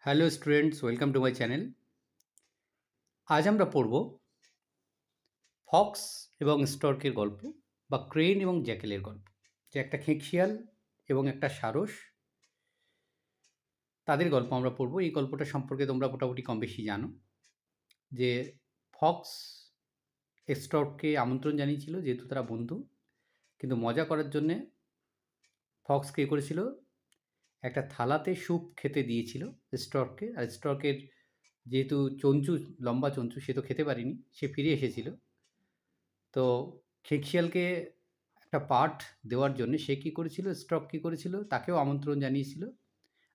Hello students, welcome to my channel. আজ আমরা পড়ব ফক্স এবং স্টর্কের গল্প বা ক্রেন এবং জ্যাকেলের গল্প। যে একটা খেঁকশিয়াল এবং একটা সারস, তাদের গল্প আমরা পড়ব। এই গল্পটা সম্পর্কে তোমরা মোটামুটি কম বেশি জানো যে ফক্স স্টর্ককে আমন্ত্রণ জানিয়েছিল, যেহেতু তারা বন্ধু। কিন্তু মজা করার জন্যে ফক্স কী করেছিল, একটা থালাতে স্যুপ খেতে দিয়েছিল স্টর্ককে। আর স্টর্কের যেহেতু চঞ্চু, লম্বা চঞ্চু, সে তো খেতে পারেনি, সে ফিরে এসেছিল। তো খেঁকশিয়ালকে একটা পাঠ দেওয়ার জন্যে সে কী করেছিল, স্ট্রক কী করেছিল, তাকেও আমন্ত্রণ জানিয়েছিল।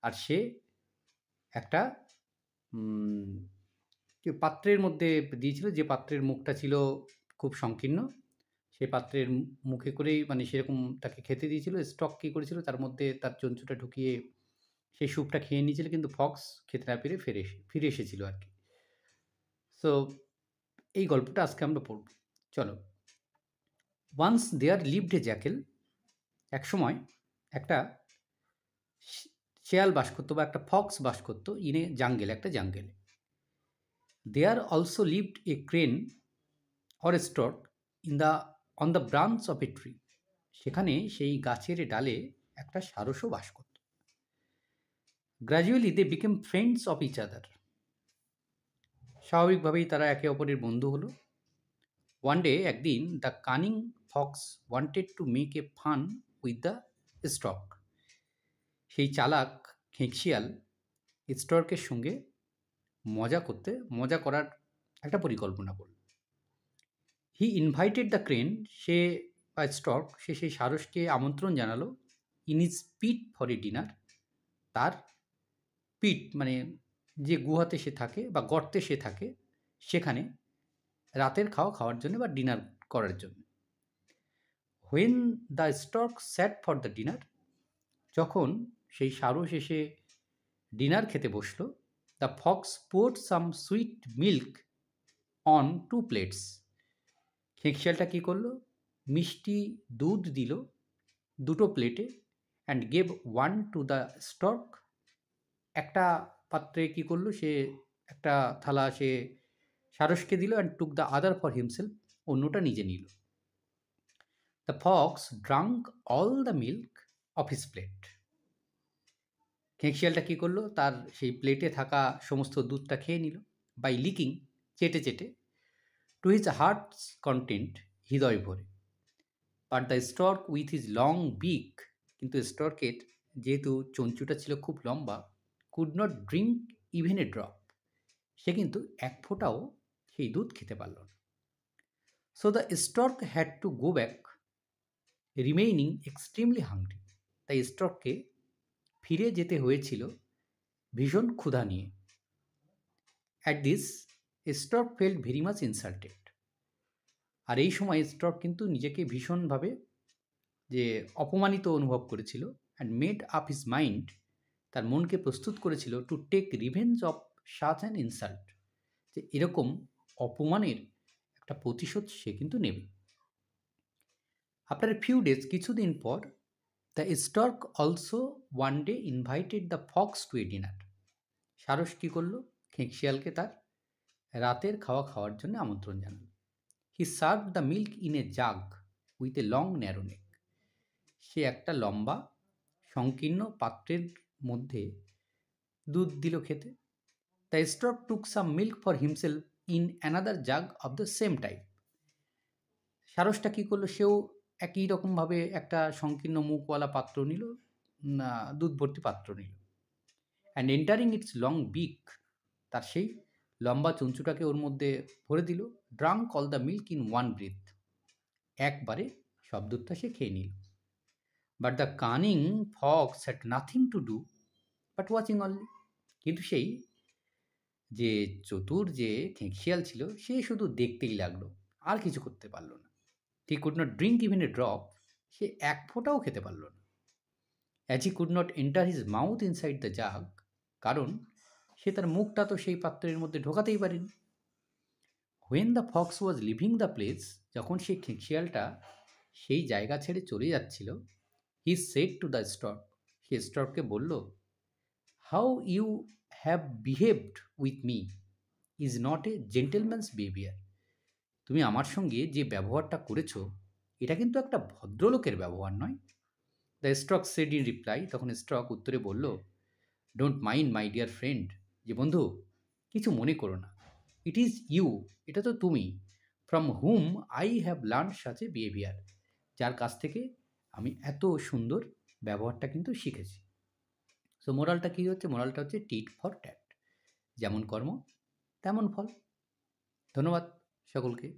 আর সে একটা পাত্রের মধ্যে দিয়েছিল, যে পাত্রের মুখটা ছিল খুব সংকীর্ণ। সেই পাত্রের মুখে করেই মানে সেরকম তাকে খেতে দিয়েছিল। স্ট্রক কী করেছিল, তার মধ্যে তার চঞ্চুটা ঢুকিয়ে সেই স্যুপটা খেয়ে নিয়েছিল, কিন্তু ফক্স খেতে না পেরে ফিরে এসেছিল আর কি। সো এই গল্পটা আজকে আমরা পড়ব। চলো। Once there lived a jackal, একসময় একটা শেয়াল বাস করতো বা একটা ফক্স বাস করতো ইন এ জাঙ্গেল, একটা জাঙ্গেলে। There also lived a crane or stork in the on the branch of a tree. সেখানে সেই গাছের ডালে একটা সারসও বাস করত। Gradually they became friends of each other. স্বাভাবিকভাবেই তারা একে অপরের বন্ধু হলো। ওয়ান ডে, একদিন, the cunning fox wanted to make a fun with the stork. সেই চালাক খেঁকশিয়াল স্টর্কের সঙ্গে মজা করার একটা পরিকল্পনা করল। হি ইনভাইটেড দ্য ক্রেন, সে বা স্টর্ক, সে সেই সারসকে আমন্ত্রণ জানালো in his pit for a dinner. তার পিট মানে যে গুহাতে সে থাকে বা গর্তে সে থাকে, সেখানে রাতের খাওয়ার জন্য বা ডিনার করার জন্য। When the stork sat for the dinner, যখন সেই সারস এসে ডিনার খেতে বসল, the fox poured some sweet milk on 2 plates. খেঁকশিয়ালটা কী করলো, মিষ্টি দুধ দিল 2টো প্লেটে, and gave 1 to the stork. একটা পাত্রে কী করলো, সে একটা থালা সে সারসকে দিল, and took the other for himself, অন্যটা নিজে নিল। The fox drank all the milk of his plate. খেঁকশিয়ালটা কী করলো, তার সেই প্লেটে থাকা সমস্ত দুধটা খেয়ে নিল, বাই লিকিং, চেটে চেটে, টু হিজ হার্টস কন্টেন্ট, হৃদয় ভরে। But the stork with his long beak, কিন্তু স্টর্কের যেহেতু চঞ্চুটা ছিল খুব লম্বা, could not drink even a drop, সে কিন্তু এক ফোঁটাও সেই দুধ খেতে পারল না। So the stork had to go back, remaining extremely hungry. তাই স্টর্ককে ফিরে যেতে হয়েছিল ভীষণ ক্ষুধা নিয়ে। At this stork felt very much insulted. আর এই সময় স্টর্ক কিন্তু নিজেকে ভীষণভাবে যে অপমানিত অনুভব করেছিল। And made up his mind, তার মনকে প্রস্তুত করেছিল, to take revenge of such an insult, যে এরকম অপমানের একটা প্রতিশোধ সে কিন্তু নেবে। আফটার এ ফিউ ডেজ, কিছুদিন পর, the stork also one day invited the fox to a dinner. সারস কী করলো, খেঁকশিয়ালকে তার রাতের খাওয়ার জন্য আমন্ত্রণ জানাল। He serve the milk in a jug with a long narrow neck. সে একটা লম্বা সংকীর্ণ পাত্রের মধ্যে দুধ দিল খেতে। The stork took some milk for himself in another jug of the same type. সারসটা কী করলো, সেও একই রকমভাবে একটা সংকীর্ণ মুখওয়ালা পাত্র নিল, দুধ ভর্তি পাত্র নিল। অ্যান্ড এন্টারিং ইটস লং বিক, তার সেই লম্বা চঞ্চুটাকে ওর মধ্যে ভরে দিল। Drank all the milk in one breath, একবারে সব দুধটা সে খেয়ে নিল। But the cunning fox had nothing to do but watching only. কিন্তু সেই যে চতুর যে খেঁকশিয়াল ছিল, সে শুধু দেখতেই লাগলো, আর কিছু করতে পারল না। He could not drink even a drop, সে এক ফোঁটাও খেতে পারল না। As he could not enter his mouth inside the jug, কারণ সে তার মুখটা তো সেই পাত্রের মধ্যে ঢোকাতেই পারেনি। When the fox was leaving the place, যখন সেই খেঁকশিয়ালটা সেই জায়গা ছেড়ে চলে যাচ্ছিল, he said to the stork, সে স্টর্ককে বলল, how you have behaved with me is not a gentleman's behaviour. তুমি আমার সঙ্গে যে ব্যবহারটা করেছো, এটা কিন্তু একটা ভদ্রলোকের ব্যবহার নয়। The stroke said in reply, তখন স্ট্রক উত্তরে বলল, don't mind my dear friend, যে বন্ধু কিছু মনে করো না, ইট ইজ ইউ, এটা তো তুমি, from hmm I have learn such a behaviour, যার কাছ থেকে আমি এত সুন্দর ব্যবহারটা কিন্তু শিখেছি। সো মোরালটা কী হচ্ছে? মোরালটা হচ্ছে টিট ফর ট্যাট, যেমন কর্ম তেমন ফল। ধন্যবাদ সকলকে।